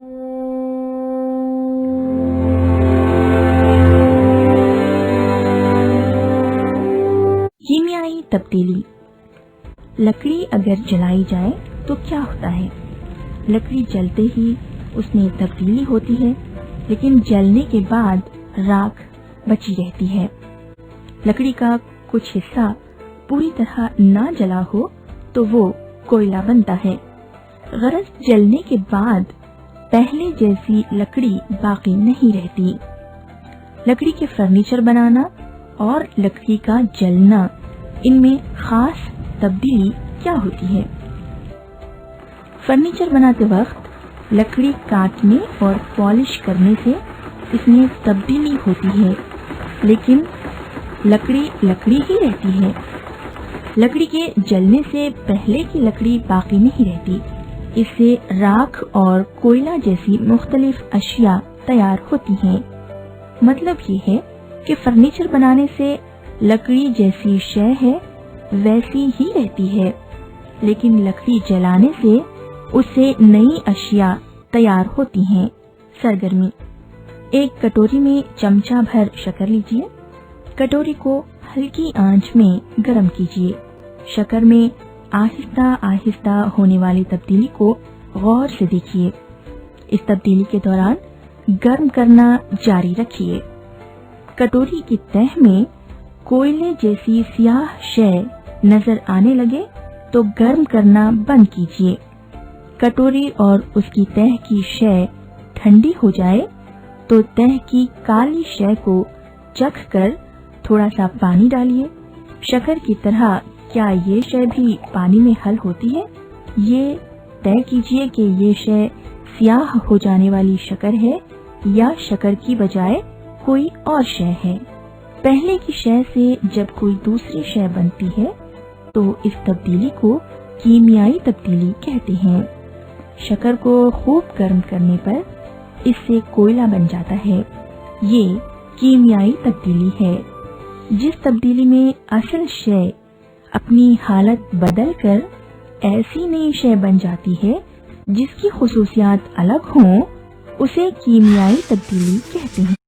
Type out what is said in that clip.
کیمیائی تبدیلی۔ لکڑی اگر جلائی جائے تو کیا ہوتا ہے؟ لکڑی جلتے ہی اس میں تبدیلی ہوتی ہے، لیکن جلنے کے بعد راکھ بچی رہتی ہے۔ لکڑی کا کچھ حصہ پوری طرح نہ جلا ہو تو وہ کوئلہ بنتا ہے۔ غرض جلنے کے بعد پہلے جیسی لکڑی باقی نہیں رہتی۔ لکڑی کے فرنیچر بنانا اور لکڑی کا جلنا، ان میں خاص تبدیلی کیا ہوتی ہے؟ فرنیچر بناتے وقت لکڑی کاٹنے اور پالش کرنے سے اس میں تبدیلی ہوتی ہے، لیکن لکڑی لکڑی ہی رہتی ہے۔ لکڑی کے جلنے سے پہلے کی لکڑی باقی نہیں رہتی، اس سے راکھ اور کوئلہ جیسی مختلف اشیاء تیار ہوتی ہیں۔ مطلب یہ ہے کہ فرنیچر بنانے سے لکڑی جیسی شے ہے ویسی ہی رہتی ہے، لیکن لکڑی جلانے سے اس سے نئی اشیاء تیار ہوتی ہیں۔ سرگرمی: ایک کٹوری میں چمچہ بھر شکر لیجیے۔ کٹوری کو ہلکی آنچ میں گرم کیجیے۔ شکر میں آہستہ آہستہ ہونے والی تبدیلی کو غور سے دیکھیے۔ اس تبدیلی کے دوران گرم کرنا جاری رکھیے۔ کٹوری کی تہہ میں کوئلے جیسی سیاہ شے نظر آنے لگے تو گرم کرنا بند کیجیے۔ کٹوری اور اس کی تہہ کی شے ٹھنڈی ہو جائے تو تہہ کی کالی شے کو چکھ کر تھوڑا سا پانی ڈالیے۔ شکر کی طرح کیا یہ شے بھی پانی میں حل ہوتی ہے؟ یہ طے کیجیے کہ یہ شے سیاہ ہو جانے والی شکر ہے یا شکر کی بجائے کوئی اور شے ہے۔ پہلے کی شے سے جب کوئی دوسری شے بنتی ہے تو اس تبدیلی کو کیمیائی تبدیلی کہتے ہیں۔ شکر کو خوب گرم کرنے پر اس سے کوئلہ بن جاتا ہے۔ یہ کیمیائی تبدیلی ہے۔ جس تبدیلی میں اصل شے اپنی حالت بدل کر ایسی نئی شے بن جاتی ہے جس کی خصوصیات الگ ہوں، اسے کیمیائی تبدیلی کہتے ہیں۔